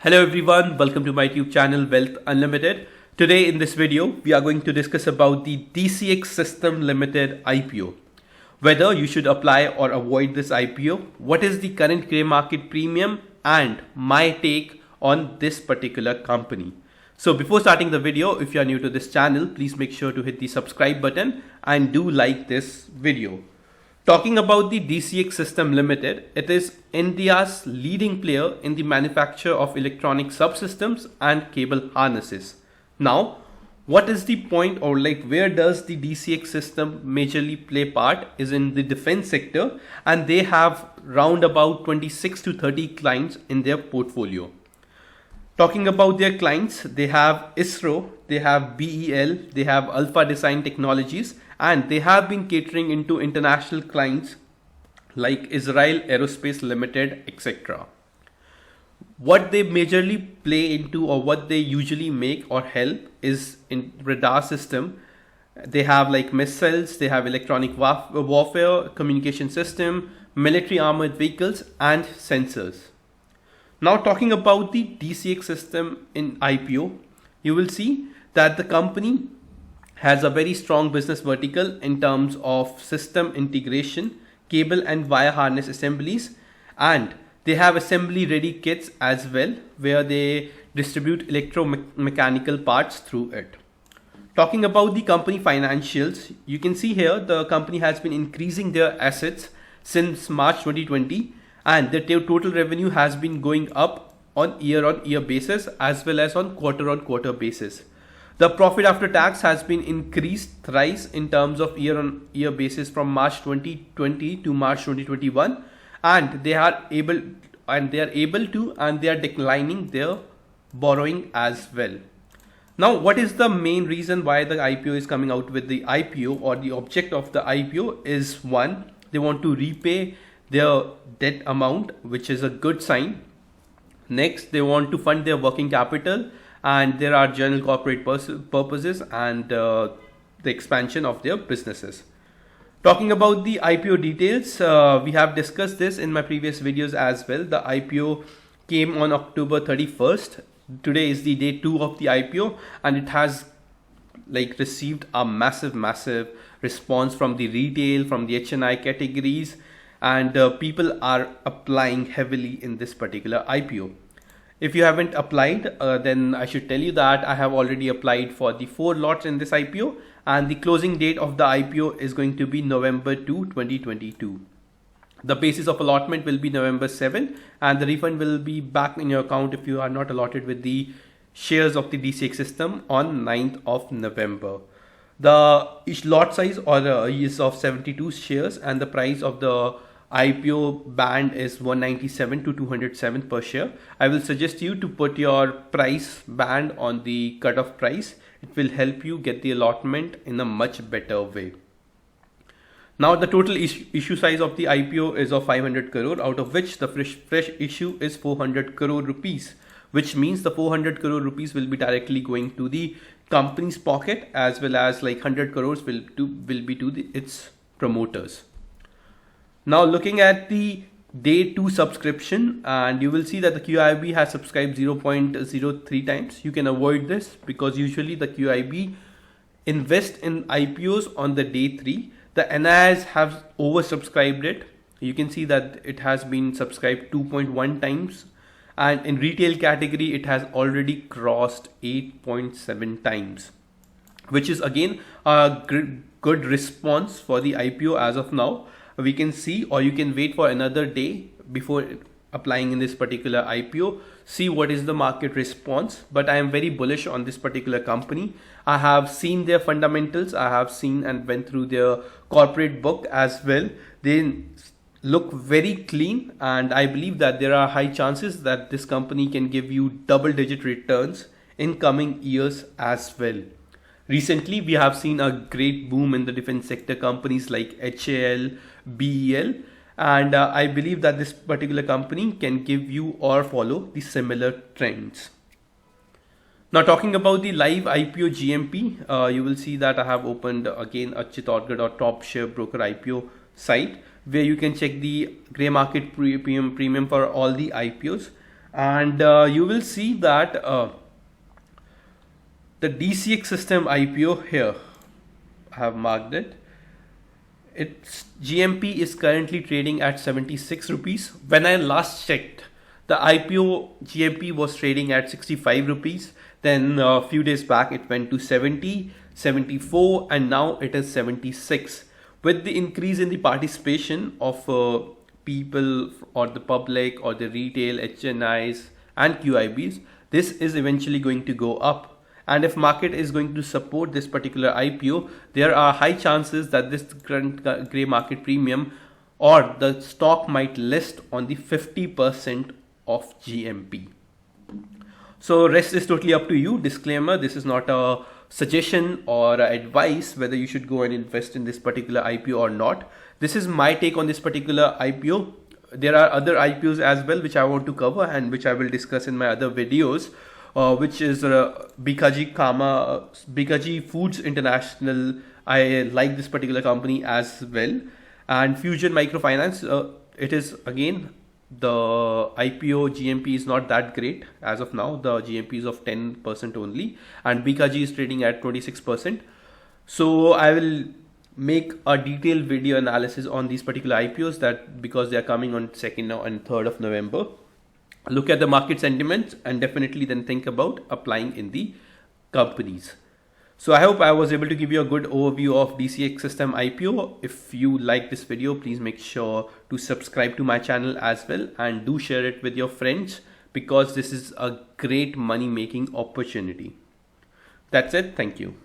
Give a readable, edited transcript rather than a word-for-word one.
Hello everyone, welcome to my YouTube channel Wealth Unlimited. Today in this video, we are going to discuss about the DCX System Limited IPO. Whether you should apply or avoid this IPO, what is the current grey market premium and my take on this particular company. So before starting the video, if you are new to this channel, please make sure to hit the subscribe button and do like this video. Talking about the DCX System Limited, it is India's leading player in the manufacture of electronic subsystems and cable harnesses. Now, what is the point, or where does the DCX system majorly play part is in the defense sector, and they have round about 26 to 30 clients in their portfolio. Talking about their clients, they have ISRO, they have BEL, they have Alpha Design Technologies, and they have been catering into international clients like Israel Aerospace Limited, etc. What they majorly play into, or what they usually make or help, is in radar system. They have like missiles, they have electronic warfare, communication system, military armored vehicles, and sensors. Now talking about the DCX system in IPO, you will see that the company has a very strong business vertical in terms of system integration, cable and wire harness assemblies, and they have assembly ready kits as well, where they distribute electromechanical parts through it. Talking about the company financials, you can see here the company has been increasing their assets since March 2020, and the total revenue has been going up on year-on-year basis as well as on quarter-on-quarter basis. The profit after tax has been increased thrice in terms of year-on-year basis from March 2020 to March 2021, and they are declining their borrowing as well. Now, what is the main reason why the IPO is coming out with the IPO, or the object of the IPO is, one, they want to repay their debt amount, which is a good sign. Next, they want to fund their working capital, and there are general corporate purposes and the expansion of their businesses. Talking about the IPO details, we have discussed this in my previous videos as well. The IPO came on October 31st. Today is the day 2 of the IPO, and it has received a massive response from the retail, from the HNI categories, and people are applying heavily in this particular IPO. If you haven't applied, then I should tell you that I have already applied for the 4 lots in this IPO, and the closing date of the IPO is going to be November 2, 2022. The basis of allotment will be November 7, and the refund will be back in your account if you are not allotted with the shares of the DCX system on 9th of November. The each lot size is of 72 shares, and the price of the IPO band is 197 to 207 per share. I will suggest you to put your price band on the cutoff price. It will help you get the allotment in a much better way. Now the total issue size of the IPO is of 500 crore, out of which the fresh issue is 400 crore rupees, which means the 400 crore rupees will be directly going to the company's pocket, as well as 100 crores will be to its promoters. Now looking at the day 2 subscription, and you will see that the QIB has subscribed 0.03 times. You can avoid this because usually the QIB invest in IPOs on the day 3. The NIs have oversubscribed it. You can see that it has been subscribed 2.1 times, and in retail category it has already crossed 8.7 times, which is again a good response for the IPO as of now. We can see, or you can wait for another day before applying in this particular IPO, see what is the market response. But I am very bullish on this particular company. I have seen their fundamentals, I have seen and went through their corporate book as well. They look very clean, and I believe that there are high chances that this company can give you double-digit returns in coming years as well. Recently, we have seen a great boom in the defense sector companies like HAL, BEL, and I believe that this particular company can give you or follow the similar trends. Now talking about the live IPO GMP, you will see that I have opened again a Chittorgarh or top share broker IPO site, where you can check the grey market premium for all the IPOs. And you will see that the DCX system IPO here, I have marked it. Its GMP is currently trading at 76 rupees. When I last checked, the IPO GMP was trading at 65 rupees. Then a few days back it went to 70, 74, and now it is 76. With the increase in the participation of people or the public or the retail HNIs and QIBs, this is eventually going to go up. And if market is going to support this particular IPO, there are high chances that this current gray market premium or the stock might list on the 50% of GMP. So rest is totally up to you. Disclaimer, this is not a suggestion or advice whether you should go and invest in this particular IPO or not. This is my take on this particular IPO. There are other IPOs as well which I want to cover and which I will discuss in my other videos. Which is Bikaji Foods International. I like this particular company as well. And Fusion Microfinance, it is again, the IPO GMP is not that great as of now. The GMP is of 10% only, and Bikaji is trading at 26%. So I will make a detailed video analysis on these particular IPOs, that because they are coming on 2nd and 3rd of November. Look at the market sentiments and definitely then think about applying in the companies. So I hope I was able to give you a good overview of DCX System IPO. If you like this video, please make sure to subscribe to my channel as well, and do share it with your friends, because this is a great money making opportunity. That's it. Thank you.